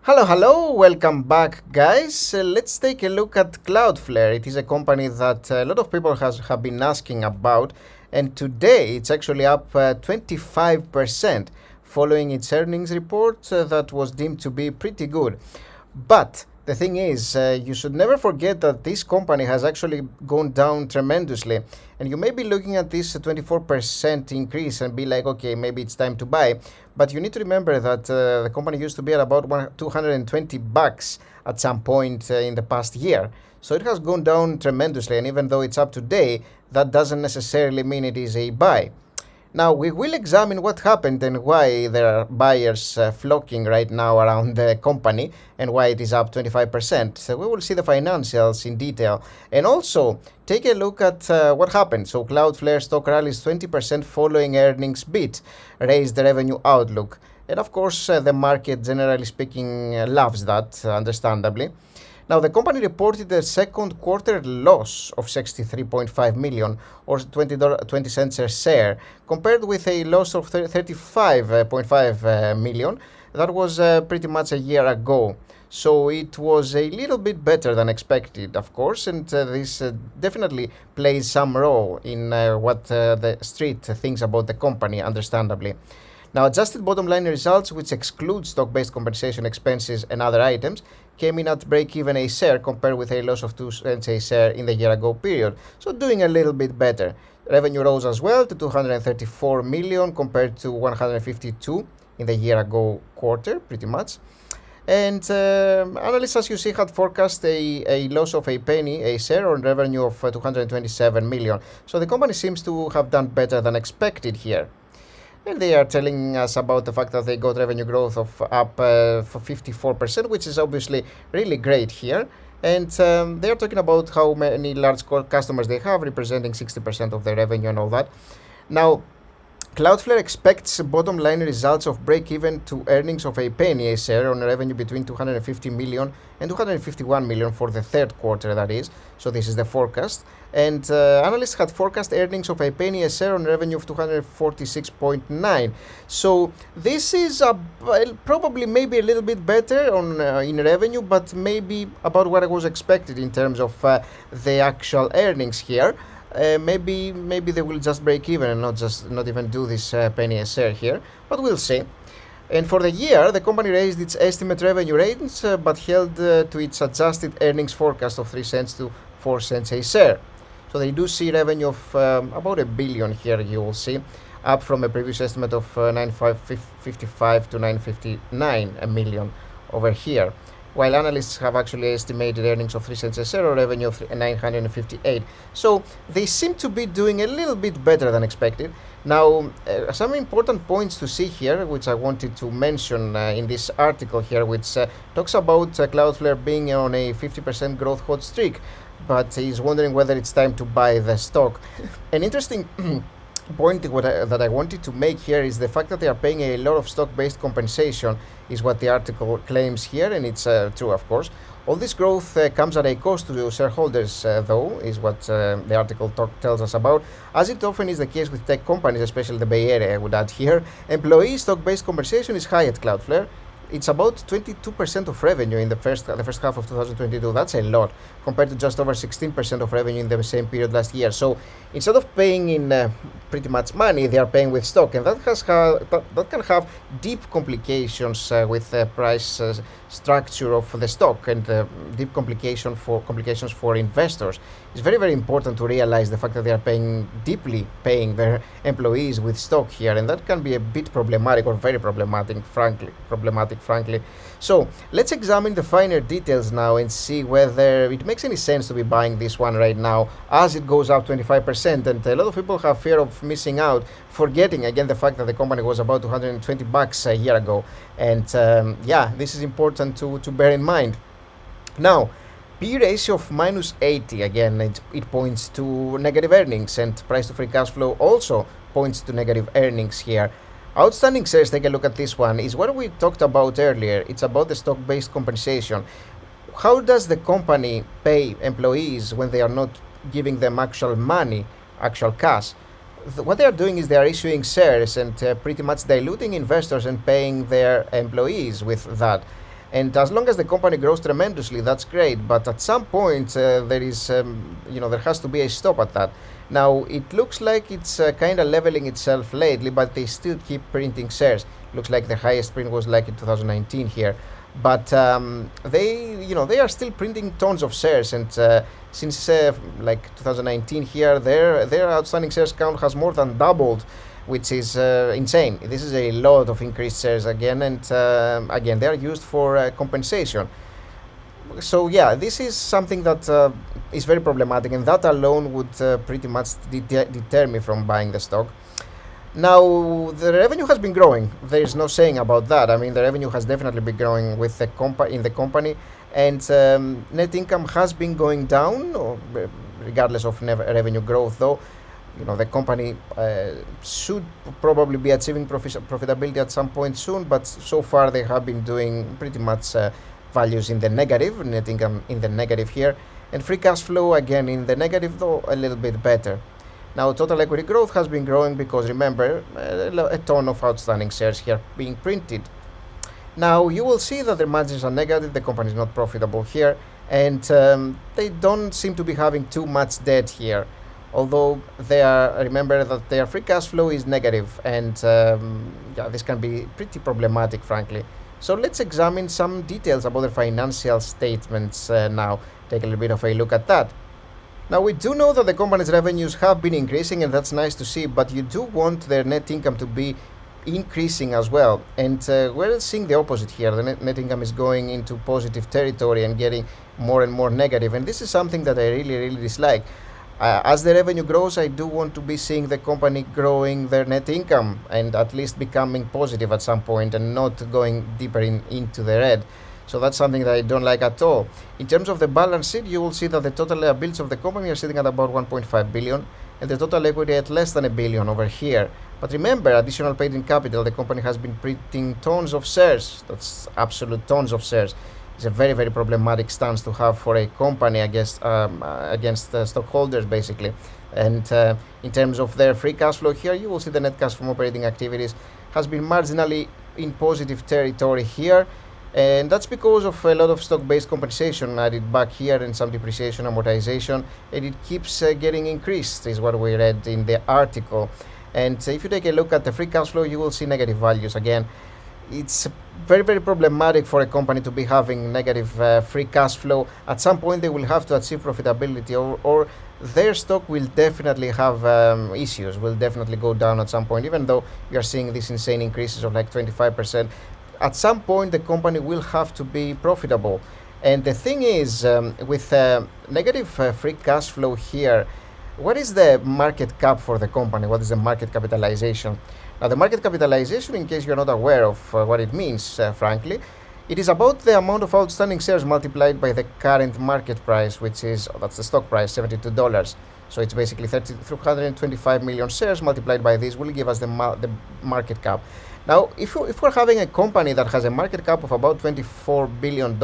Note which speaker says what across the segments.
Speaker 1: Hello, welcome back, guys. Let's take a look at Cloudflare. It is a company that a lot of people have been asking about, and today it's actually up 25% following its earnings report that was deemed to be pretty good. But the thing is, you should never forget that this company has actually gone down tremendously. And you may be looking at this 24% increase and be like, okay, maybe it's time to buy. But you need to remember that the company used to be at about $220 at some point in the past year. So it has gone down tremendously. And even though it's up today, that doesn't necessarily mean it is a buy. Now, we will examine what happened and why there are buyers flocking right now around the company and why it is up 25%. So we will see the financials in detail and also take a look at what happened. So Cloudflare stock rallies 20% following earnings beat, raised the revenue outlook. And of course, the market, generally speaking, loves that, understandably. Now, the company reported a second quarter loss of 63.5 million or 20 cents a share, compared with a loss of 35.5 million that was pretty much a year ago. So it was a little bit better than expected, of course, and this definitely plays some role in what the street thinks about the company, understandably. Now, adjusted bottom line results, which exclude stock-based compensation expenses and other items, came in at break-even a share compared with a loss of 2 cents a share in the year-ago period, so doing a little bit better. Revenue rose as well to 234 million compared to 152 in the year-ago quarter, pretty much. And analysts, as you see, had forecast a loss of a penny a share on revenue of 227 million. So the company seems to have done better than expected here. And they are telling us about the fact that they got revenue growth of up for 54%, which is obviously really great here. And they are talking about how many large customers they have, representing 60% of their revenue and all that. Now, Cloudflare expects bottom line results of break-even to earnings of a penny a share on revenue between 250 million and 251 million for the third quarter, that is. So this is the forecast. And analysts had forecast earnings of a penny a share on revenue of 246.9. So this is probably maybe a little bit better on in revenue, but maybe about what was expected in terms of the actual earnings here. Maybe they will just break even and not even do this penny a share here, but we'll see. And for the year, the company raised its estimate revenue range, but held to its adjusted earnings forecast of 3 cents to 4 cents a share. So they do see revenue of about $1 billion here, you will see, up from a previous estimate of 955 to 959 million over here, while analysts have actually estimated earnings of 3 cents a share or revenue of 958. So they seem to be doing a little bit better than expected. Now, some important points to see here, which I wanted to mention in this article here, which talks about Cloudflare being on a 50% growth hot streak, but he's wondering whether it's time to buy the stock. An interesting point that I wanted to make here is the fact that they are paying a lot of stock-based compensation, is what the article claims here, and it's true, of course. All this growth comes at a cost to shareholders, though, is what the article tells us about. As it often is the case with tech companies, especially the Bay Area, I would add here, employee stock-based compensation is high at Cloudflare. It's about 22% of revenue in the first half of 2022. That's a lot compared to just over 16% of revenue in the same period last year. So instead of paying in pretty much money, they are paying with stock, and that can have deep complications with the price structure of the stock and deep complications for investors. It's very, very important to realize the fact that they are deeply paying their employees with stock here, and that can be a bit problematic or very problematic, frankly. So let's examine the finer details now and see whether it makes any sense to be buying this one right now as it goes up 25%. And a lot of people have fear of missing out, forgetting again the fact that the company was about $220 a year ago. And this is important to bear in mind. Now, P ratio of minus 80, again, it points to negative earnings, and price to free cash flow also points to negative earnings here. Outstanding shares, take a look at this one, is what we talked about earlier. It's about the stock-based compensation. How does the company pay employees when they are not giving them actual money, actual cash? What they are doing is they are issuing shares and pretty much diluting investors and paying their employees with that. And as long as the company grows tremendously, that's great. But at some point, there has to be a stop at that. Now, it looks like it's kind of leveling itself lately, but they still keep printing shares. Looks like the highest print was like in 2019 here. But they are still printing tons of shares, and since like 2019 here, their outstanding shares count has more than doubled, which is insane. This is a lot of increased shares again, and again they are used for compensation. So yeah, this is something that is very problematic, and that alone would pretty much deter me from buying the stock. Now, the revenue has been growing. There is no saying about that. I mean, the revenue has definitely been growing with the in the company, and net income has been going down, regardless of revenue growth. Though, the company should probably be achieving profitability at some point soon. But so far, they have been doing pretty much values in the negative, net income in the negative here, and free cash flow again in the negative, though a little bit better. Now, total equity growth has been growing because, remember, a ton of outstanding shares here being printed. Now, you will see that their margins are negative, the company is not profitable here, and they don't seem to be having too much debt here. Although remember that their free cash flow is negative, and this can be pretty problematic, frankly. So let's examine some details about their financial statements now. Take a little bit of a look at that. Now, we do know that the company's revenues have been increasing, and that's nice to see, but you do want their net income to be increasing as well. And we're seeing the opposite here. The net income is going into positive territory and getting more and more negative, and this is something that I really, really dislike. As the revenue grows, I do want to be seeing the company growing their net income and at least becoming positive at some point and not going deeper into the red. So that's something that I don't like at all. In terms of the balance sheet, you will see that the total liabilities of the company are sitting at about 1.5 billion and the total equity at less than $1 billion over here. But remember, additional paid-in capital, the company has been printing tons of shares. That's absolute tons of shares. It's a very, very problematic stance to have for a company against stockholders, basically. And in terms of their free cash flow here, you will see the net cash from operating activities has been marginally in positive territory here. And that's because of a lot of stock-based compensation added back here and some depreciation, amortization, and it keeps getting increased, is what we read in the article. And if you take a look at the free cash flow, you will see negative values again. It's very, very problematic for a company to be having negative free cash flow. At some point, they will have to achieve profitability, or their stock will definitely have issues, will definitely go down at some point, even though we are seeing these insane increases of like 25%. At some point, the company will have to be profitable. And the thing is, with negative free cash flow here, what is the market cap for the company? What is the market capitalization? Now, the market capitalization, in case you're not aware of what it means, frankly, it is about the amount of outstanding shares multiplied by the current market price, which is, that's the stock price, $72. So it's basically 325 million shares multiplied by this will give us the market cap. Now, if we're having a company that has a market cap of about $24 billion,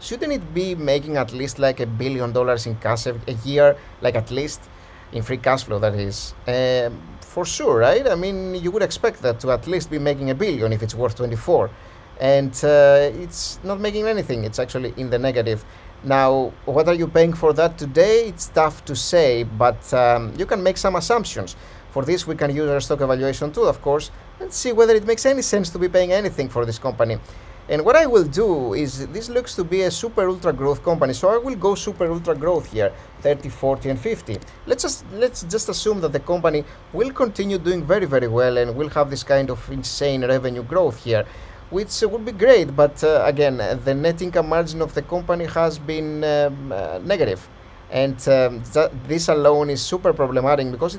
Speaker 1: shouldn't it be making at least like $1 billion in cash a year, like at least in free cash flow, that is? For sure, right? I mean, you would expect that to at least be making $1 billion if it's worth 24. And it's not making anything. It's actually in the negative. Now, what are you paying for that today? It's tough to say, but you can make some assumptions. For this, we can use our stock evaluation tool, of course, and see whether it makes any sense to be paying anything for this company. And what I will do is, this looks to be a super ultra growth company, so I will go super ultra growth here, 30, 40, and 50. Let's just assume that the company will continue doing very, very well and will have this kind of insane revenue growth here, which would be great. But again, the net income margin of the company has been negative. And this alone is super problematic because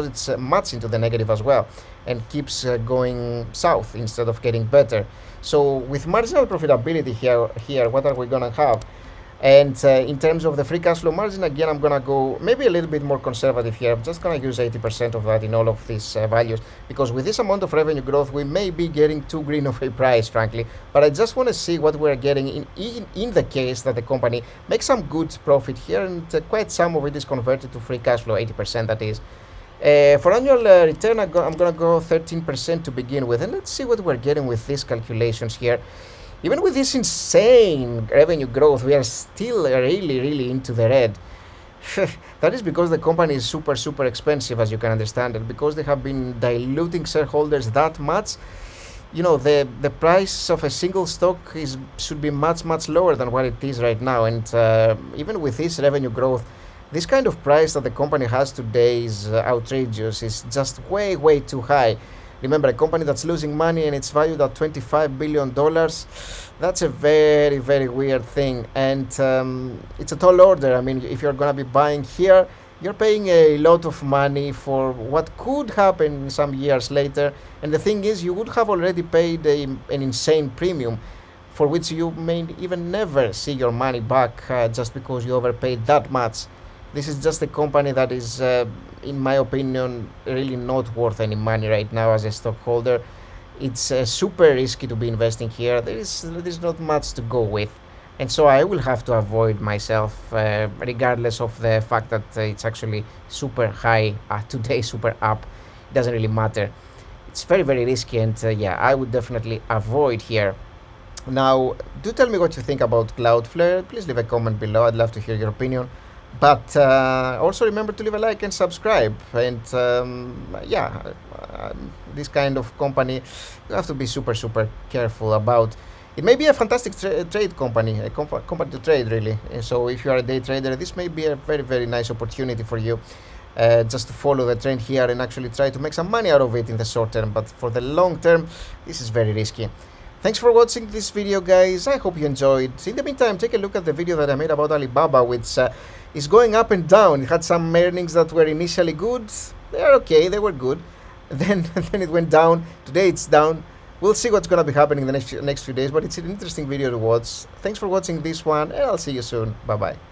Speaker 1: it's much into the negative as well and keeps going south instead of getting better. So with marginal profitability here, what are we gonna have? And in terms of the free cash flow margin, again, I'm gonna go maybe a little bit more conservative here. I'm just gonna use 80% of that in all of these values, because with this amount of revenue growth, we may be getting too green of a price, frankly. But I just want to see what we're getting in the case that the company makes some good profit here, and quite some of it is converted to free cash flow, 80% that is. For annual return, I'm gonna go 13% to begin with, and let's see what we're getting with these calculations here. Even with this insane revenue growth, we are still really into the red. That is because the company is super expensive, as you can understand, and because they have been diluting shareholders that much. You know, the price of a single stock should be much lower than what it is right now. And even with this revenue growth, this kind of price that the company has today is outrageous. It's just way too high. Remember, a company that's losing money and it's valued at $25 billion, that's a very weird thing. And it's a tall order. I mean, if you're going to be buying here, you're paying a lot of money for what could happen some years later. And the thing is, you would have already paid an insane premium for which you may even never see your money back just because you overpaid that much. This is just a company that is, in my opinion, really not worth any money right now as a stockholder. It's super risky to be investing here. There's not much to go with. And so I will have to avoid myself, regardless of the fact that it's actually super high today, super up. It doesn't really matter. It's very risky, and yeah, I would definitely avoid here. Now, do tell me what you think about Cloudflare. Please leave a comment below. I'd love to hear your opinion. But also remember to leave a like and subscribe. And yeah, this kind of company you have to be super careful about. It may be a fantastic trade company, a company to trade really. And so if you are a day trader, this may be a very nice opportunity for you. Just to follow the trend here and actually try to make some money out of it in the short term. But for the long term, this is very risky. Thanks for watching this video, guys. I hope you enjoyed. In the meantime, take a look at the video that I made about Alibaba, which is going up and down. It had some earnings that were initially good. They are okay, they were good. Then it went down. Today it's down. We'll see what's going to be happening in the next few days, but it's an interesting video to watch. Thanks for watching this one, and I'll see you soon. Bye-bye.